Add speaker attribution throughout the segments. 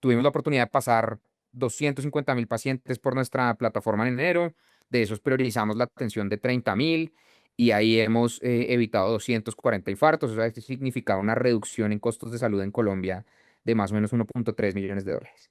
Speaker 1: tuvimos la oportunidad de pasar 250.000 pacientes por nuestra plataforma en enero. De esos priorizamos la atención de 30.000 y ahí hemos evitado 240 infartos. Eso ha significado una reducción en costos de salud en Colombia de más o menos 1.3 millones de dólares.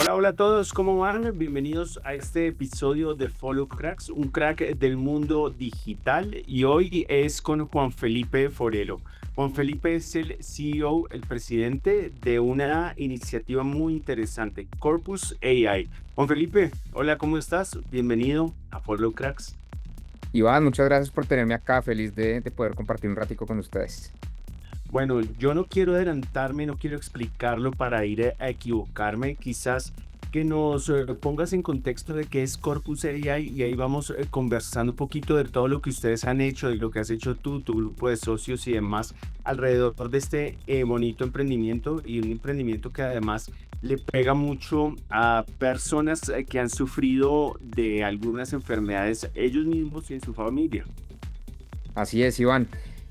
Speaker 2: Hola, hola a todos, ¿cómo van? Bienvenidos a este episodio de Follow Cracks, un crack del mundo digital, y hoy es con Juan Felipe Forero. Juan Felipe es el CEO, el presidente de una iniciativa muy interesante, Corpus AI. Juan Felipe, hola, ¿cómo estás? Bienvenido a Follow Cracks.
Speaker 1: Iván, muchas gracias por tenerme acá. Feliz de poder compartir un ratico con ustedes.
Speaker 2: Bueno, yo no quiero adelantarme, no quiero explicarlo para ir a equivocarme. Quizás que nos pongas en contexto de qué es Corpus AI y ahí vamos conversando un poquito de todo lo que ustedes han hecho, de lo que has hecho tú, tu grupo de socios y demás alrededor de este bonito emprendimiento, y un emprendimiento que además le pega mucho a personas que han sufrido de algunas enfermedades ellos mismos y en su familia.
Speaker 1: Así es, Iván.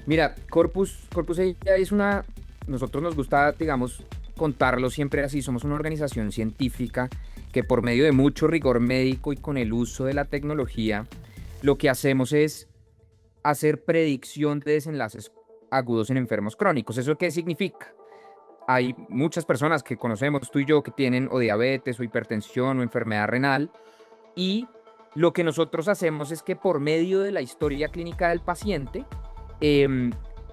Speaker 1: Mira, Corpus AI es una, nosotros nos gusta, digamos, contarlo siempre así. Somos una organización científica que por medio de mucho rigor médico y con el uso de la tecnología, lo que hacemos es hacer predicción de desenlaces agudos en enfermos crónicos. ¿Eso qué significa? Hay muchas personas que conocemos, tú y yo, que tienen o diabetes o hipertensión o enfermedad renal, y lo que nosotros hacemos es que por medio de la historia clínica del paciente, em,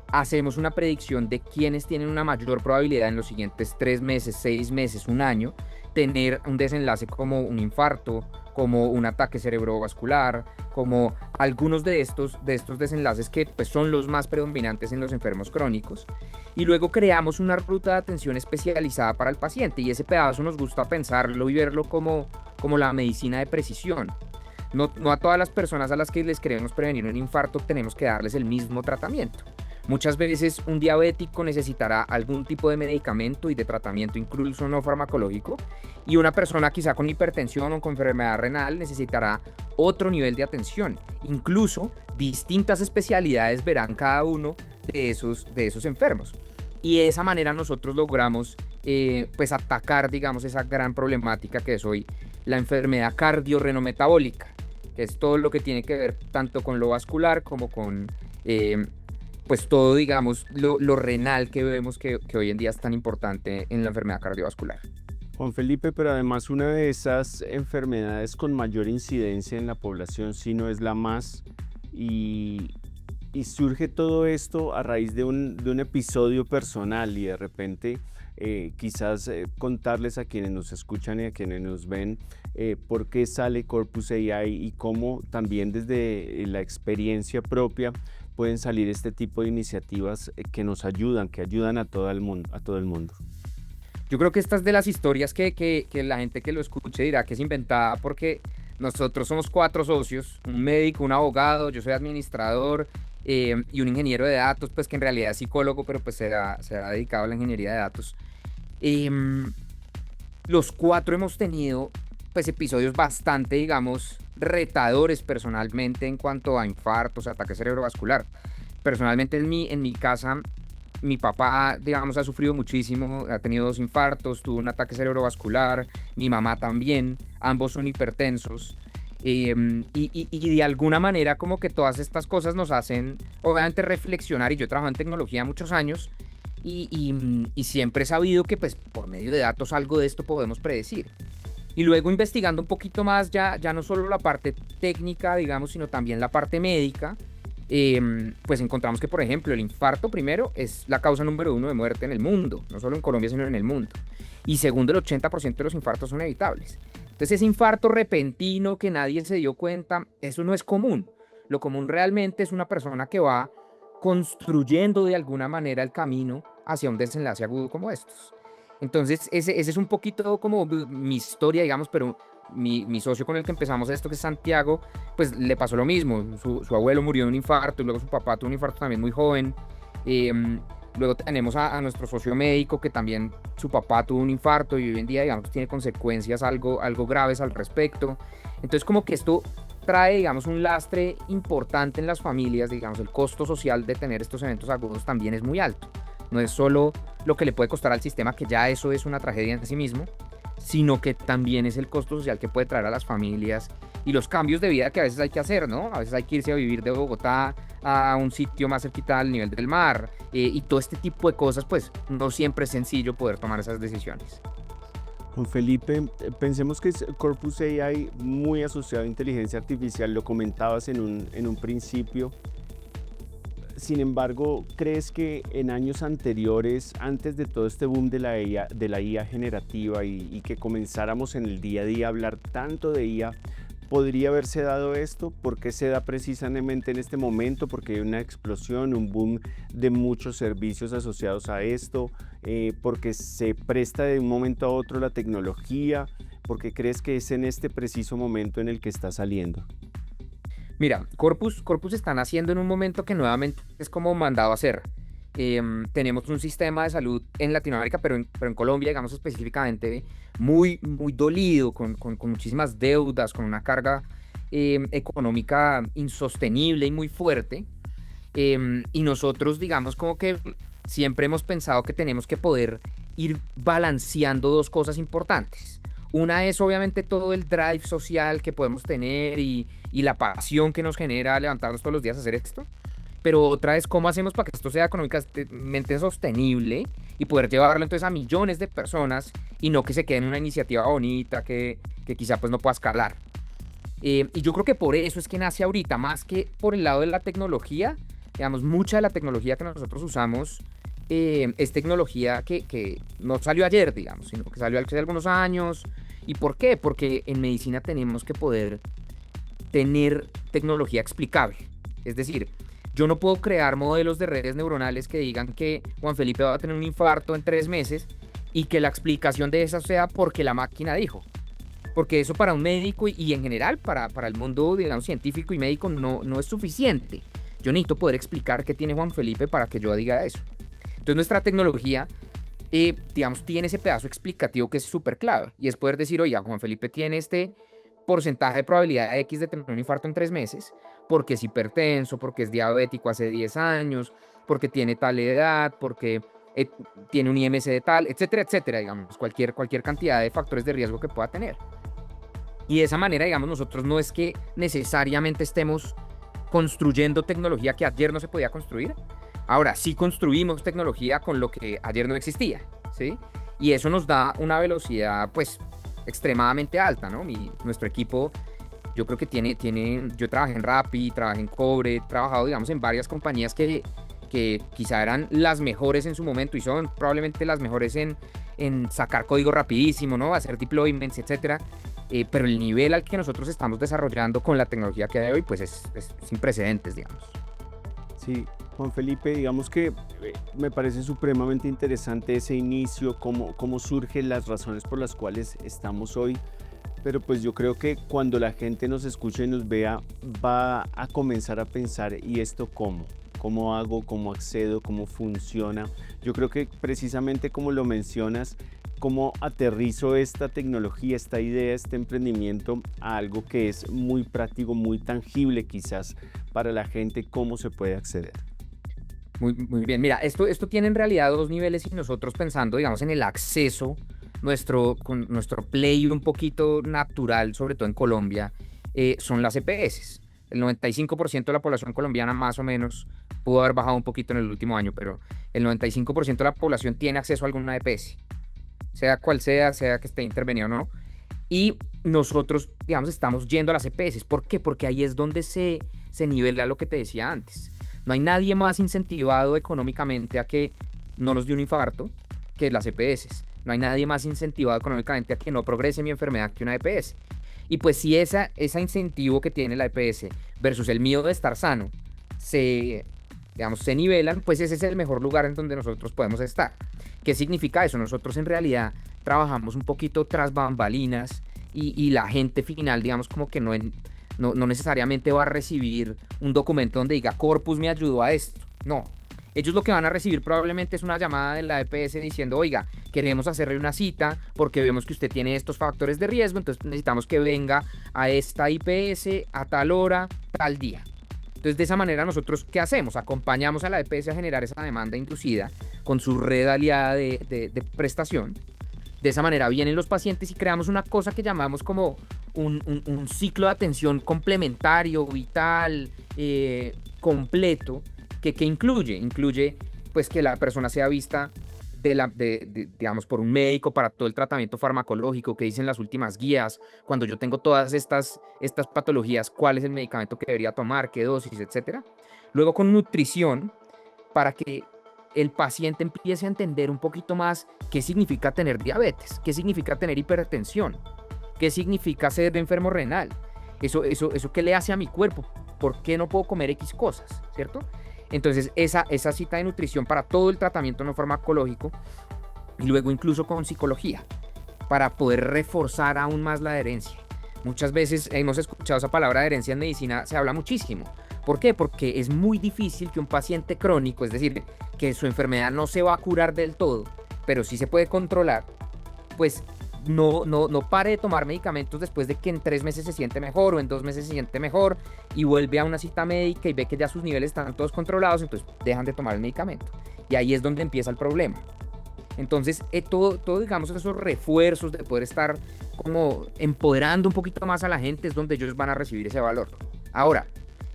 Speaker 1: hacemos una predicción de quiénes tienen una mayor probabilidad en los siguientes 3 meses, 6 meses, un año, tener un desenlace como un infarto, como un ataque cerebrovascular, como algunos de estos desenlaces que pues, son los más predominantes en los enfermos crónicos. Y luego creamos una ruta de atención especializada para el paciente, y ese pedazo nos gusta pensarlo y verlo como la medicina de precisión. No a todas las personas a las que les queremos prevenir un infarto tenemos que darles el mismo tratamiento. Muchas veces un diabético necesitará algún tipo de medicamento y de tratamiento, incluso no farmacológico, y una persona quizá con hipertensión o con enfermedad renal necesitará otro nivel de atención. Incluso distintas especialidades verán cada uno de esos enfermos. Y de esa manera nosotros logramos pues atacar, digamos, esa gran problemática que es hoy la enfermedad cardiorrenometabólica, que es todo lo que tiene que ver tanto con lo vascular como con pues todo, digamos, lo renal que vemos que hoy en día es tan importante en la enfermedad cardiovascular.
Speaker 2: Juan Felipe, pero además una de esas enfermedades con mayor incidencia en la población, si no es la más, y, y surge todo esto a raíz de un episodio personal, y de repente quizás contarles a quienes nos escuchan y a quienes nos ven por qué sale Corpus AI y cómo también desde la experiencia propia pueden salir este tipo de iniciativas que nos ayudan, que ayudan a todo el mundo, a todo el mundo.
Speaker 1: Yo creo que esta es de las historias que la gente que lo escuche dirá que es inventada, porque nosotros somos 4 socios: un médico, un abogado, yo soy administrador, y un ingeniero de datos, pues que en realidad es psicólogo, pero pues se ha dedicado a la ingeniería de datos. Em, los 4 hemos tenido pues episodios bastante, digamos, retadores personalmente en cuanto a infartos, ataque cerebrovascular. Personalmente en mi casa, mi papá, digamos, ha sufrido muchísimo, ha tenido 2 infartos, tuvo un ataque cerebrovascular, mi mamá también, ambos son hipertensos. Y de alguna manera como que todas estas cosas nos hacen obviamente reflexionar, y yo trabajo en tecnología muchos años, y siempre he sabido que pues por medio de datos algo de esto podemos predecir. Y luego investigando un poquito más, ya no solo la parte técnica, digamos, sino también la parte médica, pues encontramos que, por ejemplo, el infarto primero es la causa número 1 de muerte en el mundo, no solo en Colombia, sino en el mundo. Y segundo, el 80% de los infartos son evitables. Entonces, ese infarto repentino que nadie se dio cuenta, eso no es común. Lo común realmente es una persona que va construyendo de alguna manera el camino hacia un desenlace agudo como estos. Entonces, ese es un poquito como mi historia, digamos, pero mi socio con el que empezamos esto, que es Santiago, pues le pasó lo mismo. Su abuelo murió de un infarto, y luego su papá tuvo un infarto también muy joven. Luego tenemos a nuestro socio médico, que también su papá tuvo un infarto y hoy en día, digamos, tiene consecuencias algo graves al respecto. Entonces como que esto trae, digamos, un lastre importante en las familias, digamos, el costo social de tener estos eventos agudos también es muy alto. No es solo lo que le puede costar al sistema, que ya eso es una tragedia en sí mismo, sino que también es el costo social que puede traer a las familias y los cambios de vida que a veces hay que hacer, ¿no? A veces hay que irse a vivir de Bogotá a un sitio más cerquita al nivel del mar, y todo este tipo de cosas, pues no siempre es sencillo poder tomar esas decisiones.
Speaker 2: Juan Felipe, pensemos que es Corpus AI muy asociado a inteligencia artificial, lo comentabas en un principio. Sin embargo, ¿crees que en años anteriores, antes de todo este boom de la IA generativa y que comenzáramos en el día a día a hablar tanto de IA, podría haberse dado esto? ¿Por qué se da precisamente en este momento? Porque hay una explosión, un boom de muchos servicios asociados a esto, porque se presta de un momento a otro la tecnología. ¿Por qué crees que es en este preciso momento en el que está saliendo?
Speaker 1: Mira, Corpus está naciendo en un momento que nuevamente es como mandado a hacer. Tenemos un sistema de salud en Latinoamérica, pero en Colombia, digamos específicamente, muy dolido, con muchísimas deudas, con una carga económica insostenible y muy fuerte. Y nosotros, digamos, como que siempre hemos pensado que tenemos que poder ir balanceando dos cosas importantes. Una es obviamente todo el drive social que podemos tener y la pasión que nos genera levantarnos todos los días a hacer esto. Pero otra es cómo hacemos para que esto sea económicamente sostenible y poder llevarlo entonces a millones de personas y no que se quede en una iniciativa bonita que quizá pues no pueda escalar. Y yo creo que por eso es que nace ahorita, más que por el lado de la tecnología. Digamos, mucha de la tecnología que nosotros usamos es tecnología que no salió ayer, digamos, sino que salió hace algunos años. ¿Y por qué? Porque en medicina tenemos que poder tener tecnología explicable. Es decir, yo no puedo crear modelos de redes neuronales que digan que Juan Felipe va a tener un infarto en 3 meses y que la explicación de eso sea porque la máquina dijo. Porque eso para un médico y en general para el mundo, digamos, científico y médico no es suficiente. Yo necesito poder explicar qué tiene Juan Felipe para que yo diga eso. Entonces nuestra tecnología, digamos, tiene ese pedazo explicativo que es súper clave. Y es poder decir, oye, Juan Felipe tiene este porcentaje de probabilidad X de tener un infarto en 3 meses, porque es hipertenso, porque es diabético hace 10 años, porque tiene tal edad, porque tiene un IMC de tal, etcétera, etcétera, digamos, cualquier cantidad de factores de riesgo que pueda tener. Y de esa manera, digamos, nosotros no es que necesariamente estemos construyendo tecnología que ayer no se podía construir. Ahora, sí construimos tecnología con lo que ayer no existía, ¿sí? Y eso nos da una velocidad, pues, extremadamente alta, ¿no? Nuestro equipo, yo creo que yo trabajé en Rappi, trabajé en Cobre, he trabajado, digamos, en varias compañías que quizá eran las mejores en su momento y son probablemente las mejores en sacar código rapidísimo, ¿no? Hacer deployments, etcétera. Pero el nivel al que nosotros estamos desarrollando con la tecnología que hay de hoy, pues es sin precedentes, digamos.
Speaker 2: Sí, Juan Felipe, digamos que me parece supremamente interesante ese inicio, cómo surgen las razones por las cuales estamos hoy, pero pues yo creo que cuando la gente nos escuche y nos vea, va a comenzar a pensar, ¿y esto cómo? ¿Cómo hago? ¿Cómo accedo? ¿Cómo funciona? Yo creo que precisamente como lo mencionas, cómo aterrizo esta tecnología, esta idea, este emprendimiento a algo que es muy práctico, muy tangible quizás para la gente, cómo se puede acceder.
Speaker 1: Muy bien, mira, esto tiene en realidad dos niveles y nosotros pensando, digamos, en el acceso, con nuestro play un poquito natural, sobre todo en Colombia, son las EPS. El 95% de la población colombiana más o menos pudo haber bajado un poquito en el último año, pero el 95% de la población tiene acceso a alguna EPS, sea cual sea que esté intervenido o no. Y nosotros, digamos, estamos yendo a las EPS. ¿Por qué? Porque ahí es donde se nivela lo que te decía antes. No hay nadie más incentivado económicamente a que no nos dé un infarto que las EPS. No hay nadie más incentivado económicamente a que no progrese mi enfermedad que una EPS. Y pues si ese incentivo que tiene la EPS versus el miedo de estar sano se nivelan, pues ese es el mejor lugar en donde nosotros podemos estar. ¿Qué significa eso? Nosotros en realidad trabajamos un poquito tras bambalinas y la gente final, digamos, como que no necesariamente va a recibir un documento donde diga Corpus me ayudó a esto. No, Ellos lo que van a recibir probablemente es una llamada de la EPS diciendo, oiga, queremos hacerle una cita porque vemos que usted tiene estos factores de riesgo, entonces necesitamos que venga a esta IPS a tal hora, tal día. Entonces, de esa manera, nosotros, ¿qué hacemos? Acompañamos a la EPS a generar esa demanda inducida con su red aliada de prestación. De esa manera vienen los pacientes y creamos una cosa que llamamos como un ciclo de atención complementario, vital, completo, que incluye pues que la persona sea vista digamos, por un médico para todo el tratamiento farmacológico que dicen las últimas guías, cuando yo tengo todas estas patologías, cuál es el medicamento que debería tomar, qué dosis, etcétera. Luego con nutrición, para que el paciente empiece a entender un poquito más qué significa tener diabetes, qué significa tener hipertensión, qué significa ser enfermo renal, eso qué le hace a mi cuerpo, por qué no puedo comer X cosas, ¿cierto? Entonces, esa cita de nutrición para todo el tratamiento no farmacológico y luego incluso con psicología para poder reforzar aún más la adherencia. Muchas veces hemos escuchado esa palabra adherencia en medicina, se habla muchísimo. ¿Por qué? Porque es muy difícil que un paciente crónico, es decir, que su enfermedad no se va a curar del todo, pero sí se puede controlar, pues no pare de tomar medicamentos después de que en 3 meses se siente mejor o en 2 meses se siente mejor y vuelve a una cita médica y ve que ya sus niveles están todos controlados, entonces dejan de tomar el medicamento. Y ahí es donde empieza el problema. Entonces, todo, digamos, esos refuerzos de poder estar como empoderando un poquito más a la gente es donde ellos van a recibir ese valor. Ahora,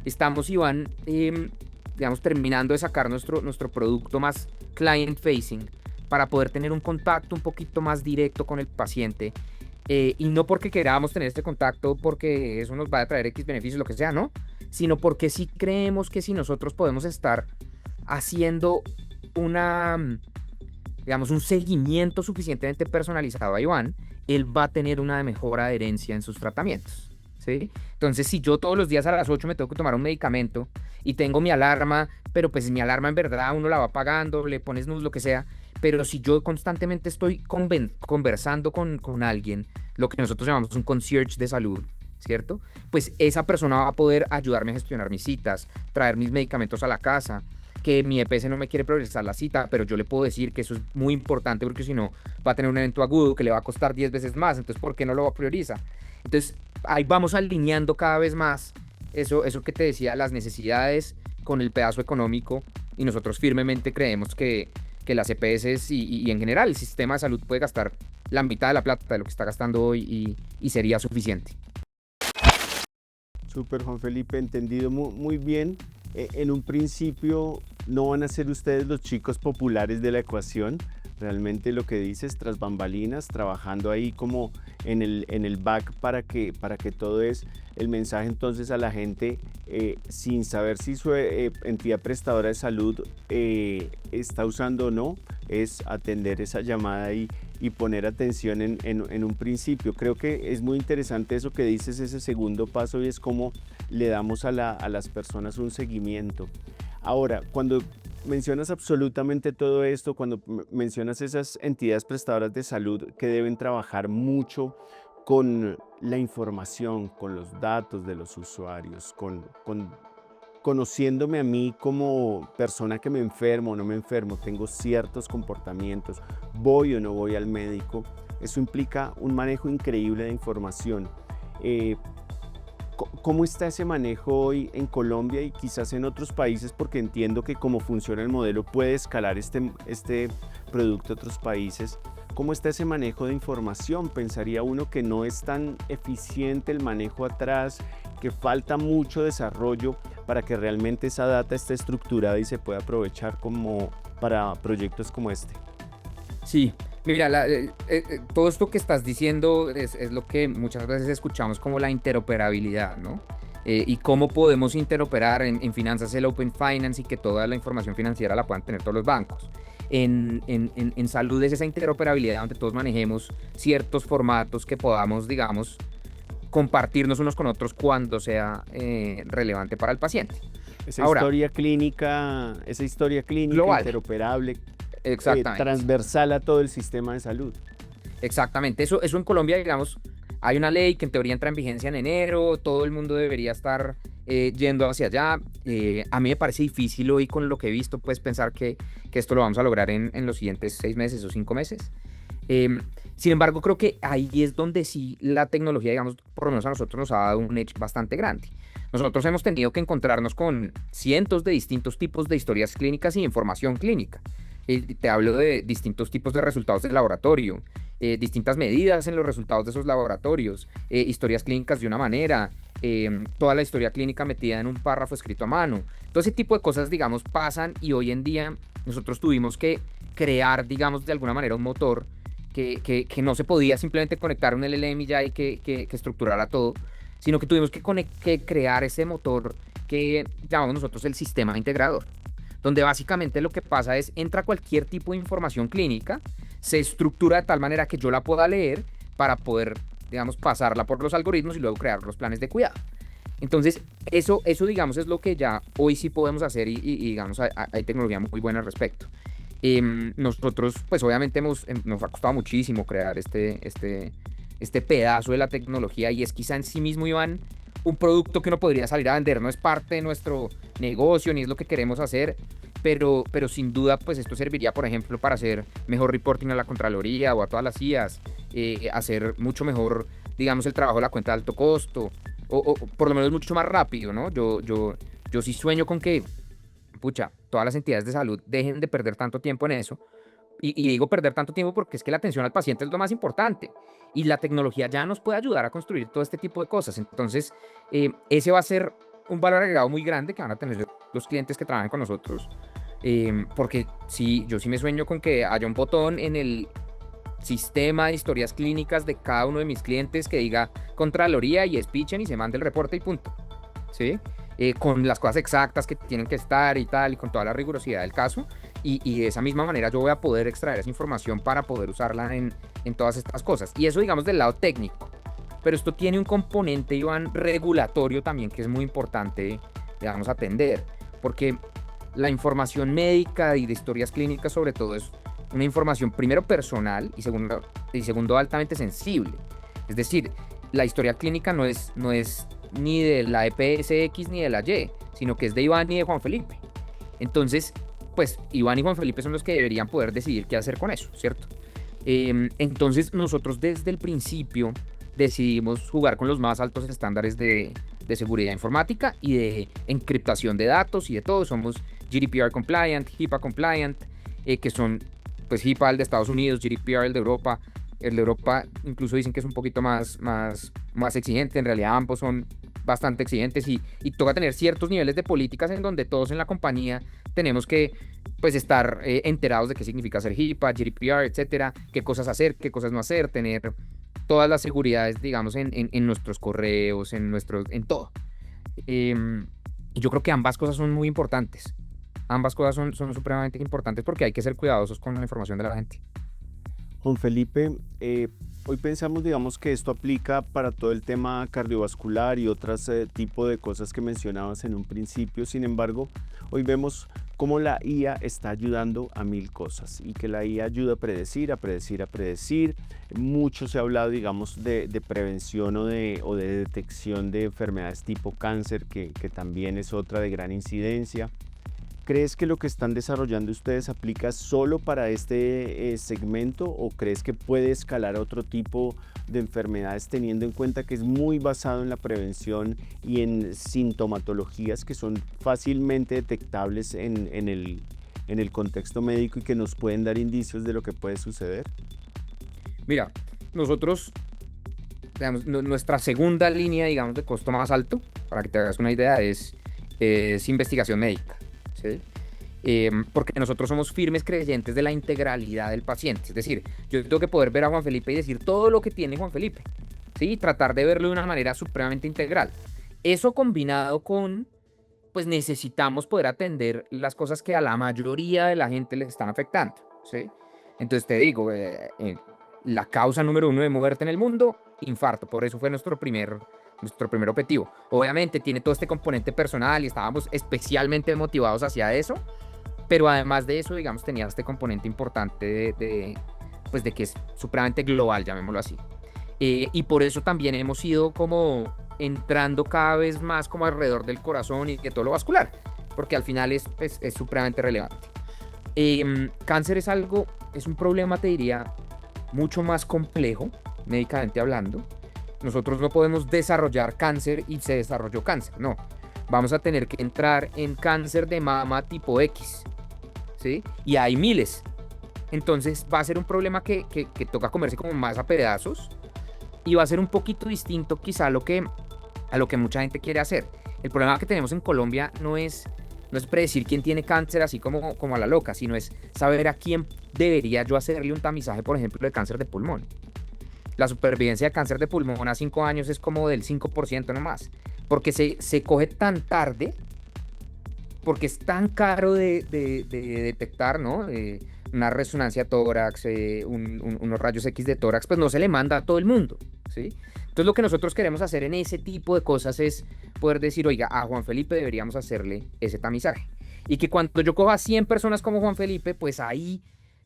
Speaker 1: estamos, Iván, digamos, terminando de sacar nuestro producto más client-facing para poder tener un contacto un poquito más directo con el paciente. Y no porque queramos tener este contacto porque eso nos va a traer X beneficios, lo que sea, ¿no? Sino porque sí creemos que si nosotros podemos estar haciendo digamos, un seguimiento suficientemente personalizado a Iván, él va a tener una mejor adherencia en sus tratamientos, ¿sí? Entonces, si yo todos los días a las 8 me tengo que tomar un medicamento y tengo mi alarma, pero pues mi alarma en verdad uno la va pagando, le pones snooze, lo que sea, pero si yo constantemente estoy conversando con alguien, lo que nosotros llamamos un concierge de salud, ¿cierto? Pues esa persona va a poder ayudarme a gestionar mis citas, traer mis medicamentos a la casa, que mi EPS no me quiere progresar la cita, pero yo le puedo decir que eso es muy importante porque si no va a tener un evento agudo que le va a costar 10 veces más, entonces ¿por qué no lo prioriza? Entonces ahí vamos alineando cada vez más eso que te decía, las necesidades con el pedazo económico, y nosotros firmemente creemos que las EPS y en general el sistema de salud puede gastar la mitad de la plata de lo que está gastando hoy y sería suficiente.
Speaker 2: Súper, Juan Felipe, entendido muy bien. En un principio no van a ser ustedes los chicos populares de la ecuación. Realmente lo que dices, tras bambalinas, trabajando ahí como en el back para que todo es el mensaje entonces a la gente, sin saber si su entidad prestadora de salud está usando o no, es atender esa llamada y poner atención en un principio. Creo que es muy interesante eso que dices, ese segundo paso, y es cómo le damos a las personas un seguimiento. Ahora, cuando mencionas absolutamente todo esto, cuando mencionas esas entidades prestadoras de salud que deben trabajar mucho con la información, con los datos de los usuarios, conociéndome a mí como persona que me enfermo o no me enfermo, tengo ciertos comportamientos, voy o no voy al médico, eso implica un manejo increíble de información. ¿Cómo está ese manejo hoy en Colombia y quizás en otros países? Porque entiendo que como funciona el modelo puede escalar este producto a otros países. ¿Cómo está ese manejo de información? Pensaría uno que no es tan eficiente el manejo atrás, que falta mucho desarrollo para que realmente esa data esté estructurada y se pueda aprovechar como para proyectos como este.
Speaker 1: Sí, mira, todo esto que estás diciendo es lo que muchas veces escuchamos como la interoperabilidad, ¿no? Y cómo podemos interoperar en finanzas, el Open Finance, y que toda la información financiera la puedan tener todos los bancos. En salud es esa interoperabilidad donde todos manejemos ciertos formatos que podamos, digamos, compartirnos unos con otros cuando sea relevante para el paciente.
Speaker 2: Esa historia clínica
Speaker 1: global,
Speaker 2: interoperable,
Speaker 1: exactamente,
Speaker 2: transversal a todo el sistema de salud.
Speaker 1: Exactamente, eso en Colombia, digamos, hay una ley que en teoría entra en vigencia en enero, todo el mundo debería estar yendo hacia allá. A mí me parece difícil hoy con lo que he visto, pues pensar que esto lo vamos a lograr en los siguientes 6 meses o 5 meses. Em, Sin embargo, creo que ahí es donde sí la tecnología, digamos, por lo menos a nosotros nos ha dado un edge bastante grande. Nosotros hemos tenido que encontrarnos con cientos de distintos tipos de historias clínicas y información clínica. Te hablo de distintos tipos de resultados de laboratorio, distintas medidas en los resultados de esos laboratorios, historias clínicas de una manera, toda la historia clínica metida en un párrafo escrito a mano. Todo ese tipo de cosas, digamos, pasan y hoy en día nosotros tuvimos que crear, digamos, de alguna manera un motor que no se podía simplemente conectar un LLM y ya y que estructurara todo, sino que tuvimos que crear ese motor que llamamos nosotros el sistema integrador, donde básicamente lo que pasa es entra cualquier tipo de información clínica, se estructura de tal manera que yo la pueda leer para poder, digamos, pasarla por los algoritmos y luego crear los planes de cuidado. Entonces, eso digamos, es lo que ya hoy sí podemos hacer y digamos, hay tecnología muy buena al respecto. Nosotros, pues obviamente nos ha costado muchísimo crear este pedazo de la tecnología y es quizá en sí mismo, Iván, un producto que uno podría salir a vender, no es parte de nuestro negocio ni es lo que queremos hacer, pero sin duda pues esto serviría, por ejemplo, para hacer mejor reporting a la Contraloría o a todas las IAs, hacer mucho mejor, digamos, el trabajo de la cuenta de alto costo, o por lo menos mucho más rápido, ¿no? Yo sí sueño con que, pucha, todas las entidades de salud dejen de perder tanto tiempo en eso. Y digo perder tanto tiempo porque es que la atención al paciente es lo más importante. Y la tecnología ya nos puede ayudar a construir todo este tipo de cosas. Entonces, ese va a ser un valor agregado muy grande que van a tener los clientes que trabajan con nosotros. Porque sí, yo sí me sueño con que haya un botón en el sistema de historias clínicas de cada uno de mis clientes que diga Contraloría y espichen y se mande el reporte y punto. ¿Sí? Con las cosas exactas que tienen que estar y tal, y con toda la rigurosidad del caso. Y de esa misma manera yo voy a poder extraer esa información para poder usarla en todas estas cosas. Y eso, digamos, del lado técnico. Pero esto tiene un componente, Iván, regulatorio también que es muy importante, digamos, atender. Porque la información médica y de historias clínicas, sobre todo, es una información, primero, personal y segundo altamente sensible. Es decir, la historia clínica no es ni de la EPSX ni de la Y, sino que es de Iván y de Juan Felipe. Entonces, pues Iván y Juan Felipe son los que deberían poder decidir qué hacer con eso, ¿cierto? Entonces nosotros desde el principio decidimos jugar con los más altos estándares de seguridad informática y de encriptación de datos y de todo. Somos GDPR compliant, HIPAA compliant, que son pues HIPAA el de Estados Unidos, GDPR el de Europa. El de Europa incluso dicen que es un poquito más exigente. En realidad ambos son bastante exigentes y toca tener ciertos niveles de políticas en donde todos en la compañía tenemos que pues estar enterados de qué significa ser HIPAA, GDPR, etcétera, qué cosas hacer, qué cosas no hacer, tener todas las seguridades, digamos, en nuestros correos, en todo. Y yo creo que ambas cosas son muy importantes. Ambas cosas son supremamente importantes porque hay que ser cuidadosos con la información de la gente.
Speaker 2: Juan Felipe, hoy pensamos, digamos, que esto aplica para todo el tema cardiovascular y otros tipo de cosas que mencionabas en un principio. Sin embargo, hoy vemos cómo la IA está ayudando a mil cosas y que la IA ayuda a predecir, a predecir, a predecir. Mucho se ha hablado, digamos, de prevención o de detección de enfermedades tipo cáncer, que también es otra de gran incidencia. ¿Crees que lo que están desarrollando ustedes aplica solo para este segmento o crees que puede escalar a otro tipo de enfermedades teniendo en cuenta que es muy basado en la prevención y en sintomatologías que son fácilmente detectables en el contexto médico y que nos pueden dar indicios de lo que puede suceder?
Speaker 1: Mira, nosotros, digamos, nuestra segunda línea, digamos, de costo más alto, para que te hagas una idea, es investigación médica. ¿Sí? Porque nosotros somos firmes creyentes de la integralidad del paciente. Es decir, yo tengo que poder ver a Juan Felipe y decir todo lo que tiene Juan Felipe, ¿sí? Tratar de verlo de una manera supremamente integral. Eso combinado con, pues necesitamos poder atender las cosas que a la mayoría de la gente les están afectando, ¿sí? Entonces te digo, la causa número 1 de muerte en el mundo, infarto. Por eso fue nuestro primer objetivo. Obviamente tiene todo este componente personal y estábamos especialmente motivados hacia eso, pero además de eso, digamos, tenía este componente importante pues de que es supremamente global, llamémoslo así. Y por eso también hemos ido como entrando cada vez más como alrededor del corazón y de todo lo vascular, porque al final es supremamente relevante. Cáncer es un problema, te diría, mucho más complejo, médicamente hablando. Nosotros no podemos desarrollar cáncer y se desarrolló cáncer, no. Vamos a tener que entrar en cáncer de mama tipo X, ¿sí? Y hay miles. Entonces va a ser un problema que toca comerse como más a pedazos y va a ser un poquito distinto quizá a lo que mucha gente quiere hacer. El problema que tenemos en Colombia no es predecir quién tiene cáncer así como a la loca, sino es saber a quién debería yo hacerle un tamizaje, por ejemplo, de cáncer de pulmón. La supervivencia de cáncer de pulmón a 5 años es como del 5% nomás, porque se coge tan tarde, porque es tan caro de detectar, ¿no? Una resonancia tórax, unos rayos X de tórax, pues no se le manda a todo el mundo, ¿sí? Entonces lo que nosotros queremos hacer en ese tipo de cosas es poder decir, oiga, a Juan Felipe deberíamos hacerle ese tamizaje. Y que cuando yo coja 100 personas como Juan Felipe, pues ahí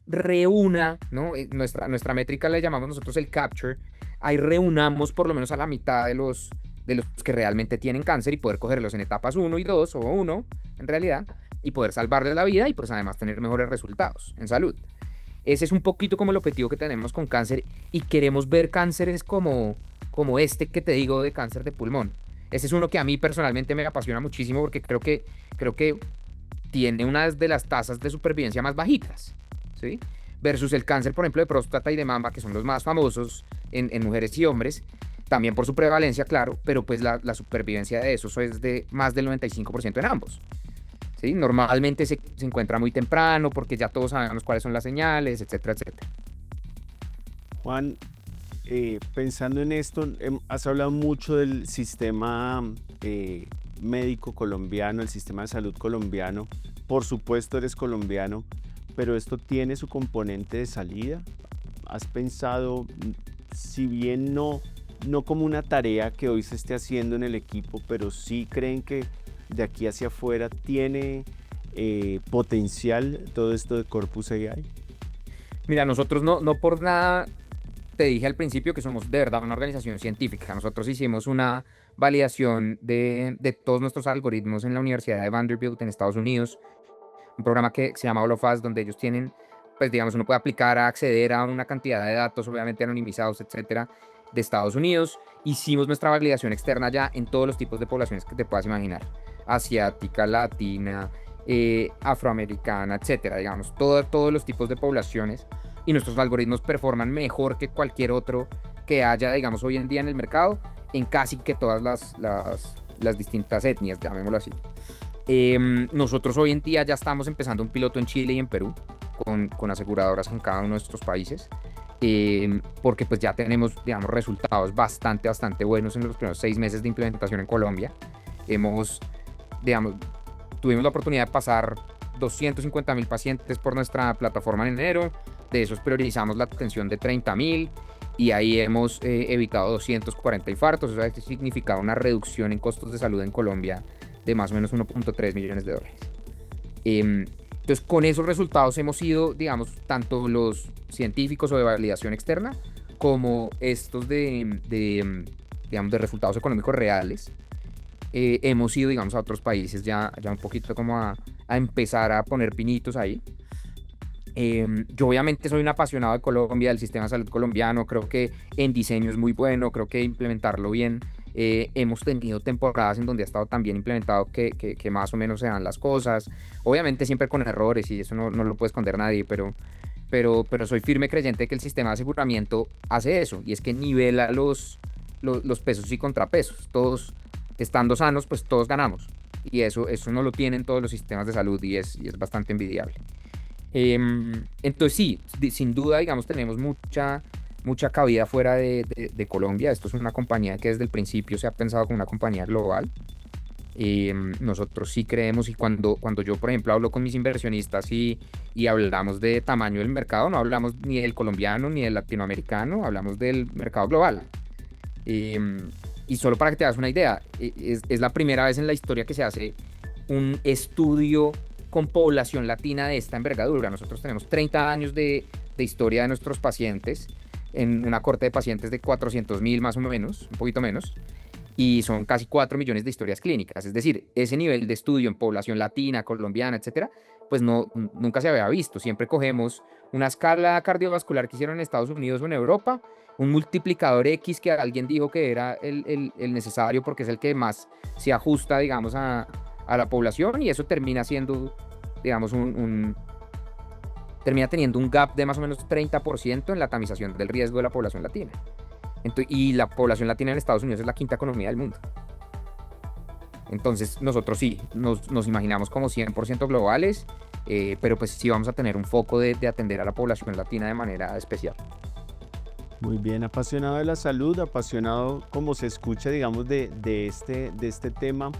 Speaker 1: reúna, ¿no? Nuestra métrica le llamamos nosotros el capture, ahí reunamos por lo menos a la mitad de los que realmente tienen cáncer y poder cogerlos en etapas 1 y 2, o 1 en realidad, y poder salvarles la vida y pues además tener mejores resultados en salud. Ese es un poquito como el objetivo que tenemos con cáncer y queremos ver cánceres como este que te digo de cáncer de pulmón. Ese es uno que a mí personalmente me apasiona muchísimo porque creo que tiene una de las tasas de supervivencia más bajitas, ¿sí? Versus el cáncer, por ejemplo, de próstata y de mama, que son los más famosos en mujeres y hombres, también por su prevalencia, claro, pero pues la supervivencia de eso es de más del 95% en ambos, ¿sí? Normalmente se encuentra muy temprano porque ya todos sabemos cuáles son las señales, etcétera, etcétera.
Speaker 2: Juan, pensando en esto, has hablado mucho del sistema médico colombiano, el sistema de salud colombiano. Por supuesto eres colombiano, pero esto tiene su componente de salida. ¿Has pensado, si bien no como una tarea que hoy se esté haciendo en el equipo, pero sí creen que de aquí hacia afuera tiene potencial todo esto de Corpus AI?
Speaker 1: Mira, nosotros no por nada te dije al principio que somos de verdad una organización científica. Nosotros hicimos una validación de todos nuestros algoritmos en la Universidad de Vanderbilt en Estados Unidos, un programa que se llama All of Us, donde ellos tienen, pues digamos, uno puede aplicar a acceder a una cantidad de datos, obviamente anonimizados, etcétera, de Estados Unidos. Hicimos nuestra validación externa ya en todos los tipos de poblaciones que te puedas imaginar, asiática, latina, afroamericana, etcétera, digamos, todos los tipos de poblaciones, y nuestros algoritmos performan mejor que cualquier otro que haya, digamos, hoy en día en el mercado, en casi que todas las distintas etnias, llamémoslo así. Nosotros hoy en día ya estamos empezando un piloto en Chile y en Perú, con aseguradoras en cada uno de estos países, porque pues ya tenemos, digamos, resultados bastante buenos en los primeros 6 meses de implementación en Colombia. Tuvimos la oportunidad de pasar 250,000 pacientes por nuestra plataforma en enero. De esos priorizamos la atención de 30,000 y ahí hemos evitado 240 infartos. Eso ha significado una reducción en costos de salud en Colombia de más o menos 1.3 millones de dólares. Entonces, con esos resultados hemos ido, digamos, tanto los científicos o de validación externa como estos de resultados económicos reales, hemos ido, digamos, a otros países ya un poquito como a empezar a poner pinitos ahí. Yo obviamente soy un apasionado de Colombia, del sistema de salud colombiano. Creo que en diseño es muy bueno, creo que implementarlo bien. Hemos tenido temporadas en donde ha estado tan bien implementado que más o menos se dan las cosas, obviamente siempre con errores y eso no lo puede esconder nadie, pero soy firme creyente que el sistema de aseguramiento hace eso, y es que nivela los pesos y contrapesos. Todos estando sanos, pues todos ganamos, y eso no lo tienen todos los sistemas de salud, y es bastante envidiable. Entonces sí, sin duda, digamos, tenemos mucha cabida fuera de Colombia. Esto es una compañía que desde el principio se ha pensado como una compañía global. Nosotros sí creemos, y cuando yo, por ejemplo, hablo con mis inversionistas y hablamos de tamaño del mercado, no hablamos ni del colombiano ni del latinoamericano, hablamos del mercado global. Y solo para que te hagas una idea, es la primera vez en la historia que se hace un estudio con población latina de esta envergadura. Nosotros tenemos 30 años de historia de nuestros pacientes, en una corte de pacientes de 400,000 más o menos, un poquito menos, y son casi 4 millones de historias clínicas. Es decir, ese nivel de estudio en población latina, colombiana, etcétera, pues nunca se había visto. Siempre cogemos una escala cardiovascular que hicieron en Estados Unidos o en Europa, un multiplicador X que alguien dijo que era el necesario porque es el que más se ajusta, digamos, a la población, y eso termina siendo, digamos, termina teniendo un gap de más o menos 30% en la tamización del riesgo de la población latina. Y la población latina en Estados Unidos es la quinta economía del mundo. Entonces nosotros sí, nos imaginamos como 100% globales, pero pues sí vamos a tener un foco de atender a la población latina de manera especial.
Speaker 2: Muy bien, apasionado de la salud, apasionado como se escucha, digamos, de este tema.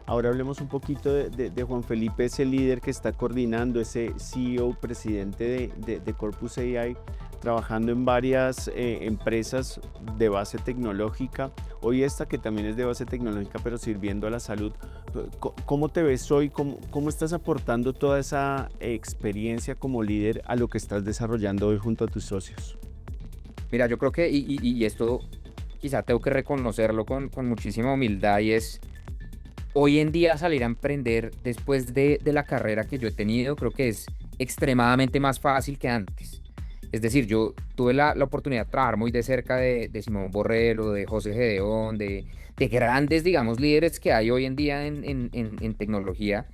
Speaker 2: Ahora hablemos un poquito de Juan Felipe, ese líder que está coordinando, ese CEO, presidente de Corpus AI, trabajando en varias empresas de base tecnológica. Hoy esta que también es de base tecnológica, pero sirviendo a la salud. ¿Cómo te ves hoy? ¿Cómo estás aportando toda esa experiencia como líder a lo que estás desarrollando hoy junto a tus socios?
Speaker 1: Mira, yo creo que, y esto quizá tengo que reconocerlo con muchísima humildad, y es hoy en día salir a emprender después de la carrera que yo he tenido, creo que es extremadamente más fácil que antes. Es decir, yo tuve la oportunidad de trabajar muy de cerca de Simón Borrero, de José Gedeón, de grandes, digamos, líderes que hay hoy en día en tecnología,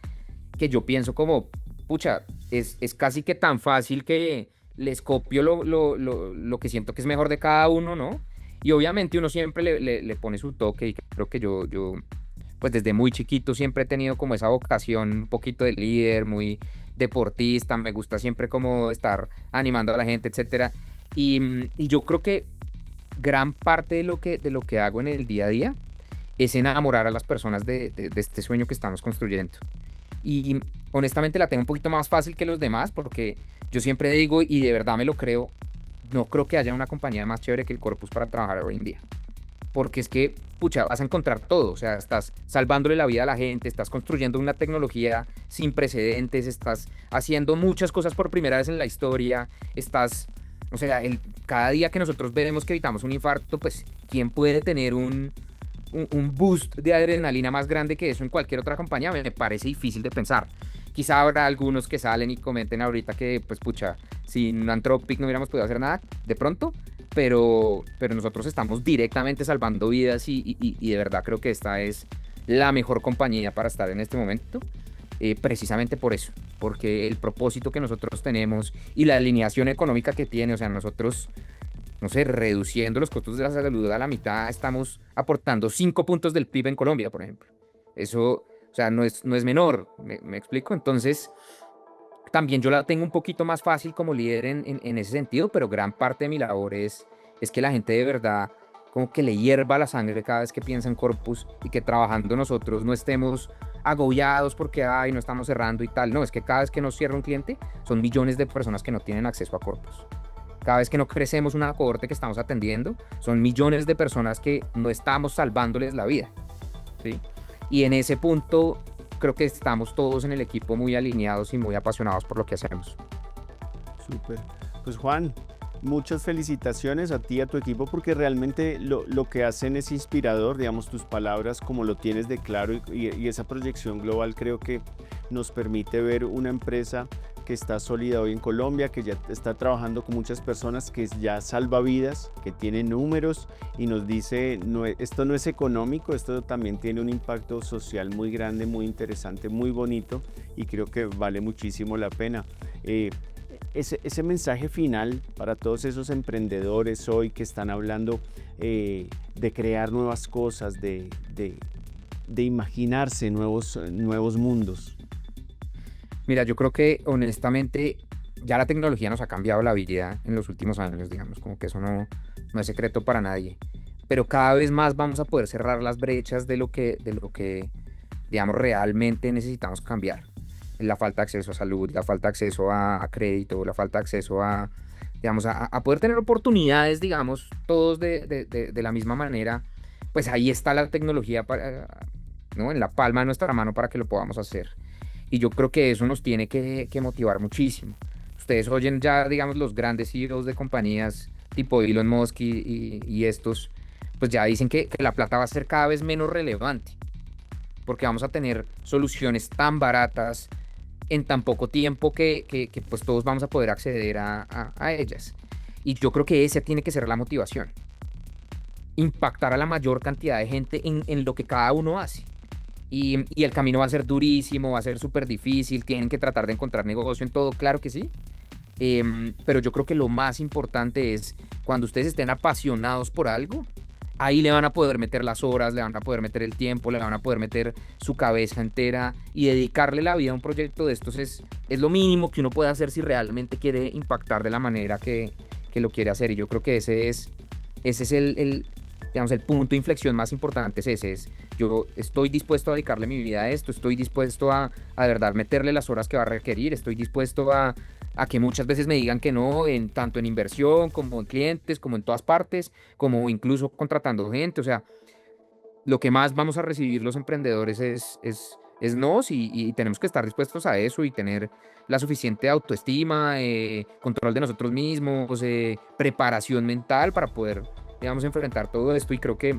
Speaker 1: que yo pienso como, pucha, es casi que tan fácil que les copio lo que siento que es mejor de cada uno, ¿no? Y obviamente uno siempre le pone su toque, y creo que yo pues desde muy chiquito siempre he tenido como esa vocación un poquito de líder, muy deportista, me gusta siempre como estar animando a la gente, etcétera. Y yo creo que gran parte de lo que hago en el día a día es enamorar a las personas de este sueño que estamos construyendo. Y honestamente la tengo un poquito más fácil que los demás, porque yo siempre digo, y de verdad me lo creo, no creo que haya una compañía más chévere que el Corpus para trabajar hoy en día. Porque es que, pucha, vas a encontrar todo. O sea, estás salvándole la vida a la gente, estás construyendo una tecnología sin precedentes, estás haciendo muchas cosas por primera vez en la historia, o sea, cada día que nosotros vemos que evitamos un infarto, pues, ¿quién puede tener un boost de adrenalina más grande que eso en cualquier otra compañía? Me parece difícil de pensar. Quizá habrá algunos que salen y comenten ahorita que, pues, pucha, sin Anthropic no hubiéramos podido hacer nada, de pronto, pero nosotros estamos directamente salvando vidas, y de verdad creo que esta es la mejor compañía para estar en este momento, precisamente por eso, porque el propósito que nosotros tenemos y la alineación económica que tiene, o sea, nosotros, no sé, reduciendo los costos de la salud a la mitad, estamos aportando 5 puntos del PIB en Colombia, por ejemplo. Eso, o sea, no es menor, me explico. Entonces, también yo la tengo un poquito más fácil como líder en ese sentido, pero gran parte de mi labor es que la gente de verdad como que le hierva la sangre cada vez que piensa en Corpus, y que trabajando nosotros no estemos agobiados porque no estamos cerrando y tal. No, es que cada vez que nos cierra un cliente son millones de personas que no tienen acceso a Corpus. Cada vez que no crecemos una cohorte que estamos atendiendo, son millones de personas que no estamos salvándoles la vida, ¿sí? Y en ese punto creo que estamos todos en el equipo muy alineados y muy apasionados por lo que hacemos.
Speaker 2: Súper. Pues Juan, muchas felicitaciones a ti y a tu equipo, porque realmente lo que hacen es inspirador, digamos, tus palabras como lo tienes de claro, y esa proyección global creo que nos permite ver una empresa que está sólida hoy en Colombia, que ya está trabajando con muchas personas, que ya salva vidas, que tiene números y nos dice, no, esto no es económico, esto también tiene un impacto social muy grande, muy interesante, muy bonito, y creo que vale muchísimo la pena. Ese mensaje final para todos esos emprendedores hoy que están hablando de crear nuevas cosas, de imaginarse nuevos mundos.
Speaker 1: Mira, yo creo que honestamente ya la tecnología nos ha cambiado la vida en los últimos años, digamos, como que eso no es secreto para nadie. Pero cada vez más vamos a poder cerrar las brechas de lo que digamos, realmente necesitamos cambiar. La falta de acceso a salud, la falta de acceso a crédito, la falta de acceso digamos, a poder tener oportunidades, digamos, todos de la misma manera. Pues ahí está la tecnología ¿no? En la palma de nuestra mano para que lo podamos hacer. Y yo creo que eso nos tiene que motivar muchísimo. Ustedes oyen ya, digamos, los grandes CEOs de compañías tipo Elon Musk y estos, pues ya dicen que la plata va a ser cada vez menos relevante, porque vamos a tener soluciones tan baratas en tan poco tiempo que pues todos vamos a poder acceder a ellas. Y yo creo que esa tiene que ser la motivación. Impactar a la mayor cantidad de gente en lo que cada uno hace. Y el camino va a ser durísimo, va a ser súper difícil, tienen que tratar de encontrar negocio en todo, claro que sí. Pero yo creo que lo más importante es cuando ustedes estén apasionados por algo, ahí le van a poder meter las horas, le van a poder meter el tiempo, le van a poder meter su cabeza entera y dedicarle la vida a un proyecto de estos es lo mínimo que uno puede hacer si realmente quiere impactar de la manera que lo quiere hacer. Y yo creo que ese es digamos, el punto de inflexión más importante, yo estoy dispuesto a dedicarle mi vida a esto, estoy dispuesto a de verdad meterle las horas que va a requerir, estoy dispuesto a que muchas veces me digan que no, tanto en inversión, como en clientes, como en todas partes, como incluso contratando gente. O sea, lo que más vamos a recibir los emprendedores es nos y tenemos que estar dispuestos a eso y tener la suficiente autoestima, control de nosotros mismos, preparación mental para poder, digamos, enfrentar todo esto. Y creo que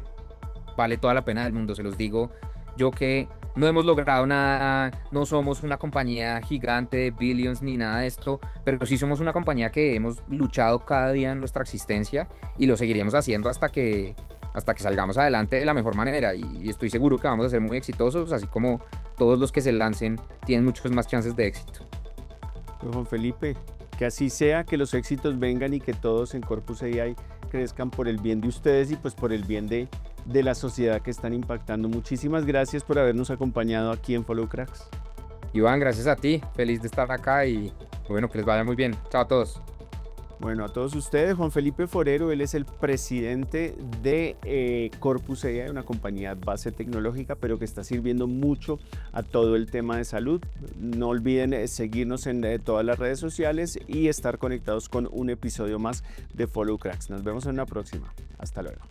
Speaker 1: vale toda la pena del mundo, se los digo yo, que no hemos logrado nada, no somos una compañía gigante de billions ni nada de esto, pero sí somos una compañía que hemos luchado cada día en nuestra existencia y lo seguiremos haciendo hasta que salgamos adelante de la mejor manera. Y estoy seguro que vamos a ser muy exitosos, así como todos los que se lancen tienen muchas más chances de éxito.
Speaker 2: Pues, Juan Felipe, que así sea, que los éxitos vengan y que todos en Corpus AI crezcan por el bien de ustedes y pues por el bien de la sociedad que están impactando. Muchísimas gracias por habernos acompañado aquí en Follow Cracks.
Speaker 1: Iván, gracias a ti, feliz de estar acá y bueno, que les vaya muy bien. Chao a todos.
Speaker 2: Bueno, a todos ustedes, Juan Felipe Forero, él es el presidente de Corpus AI, una compañía base tecnológica, pero que está sirviendo mucho a todo el tema de salud. No olviden seguirnos en todas las redes sociales y estar conectados con un episodio más de Follow Cracks. Nos vemos en una próxima. Hasta luego.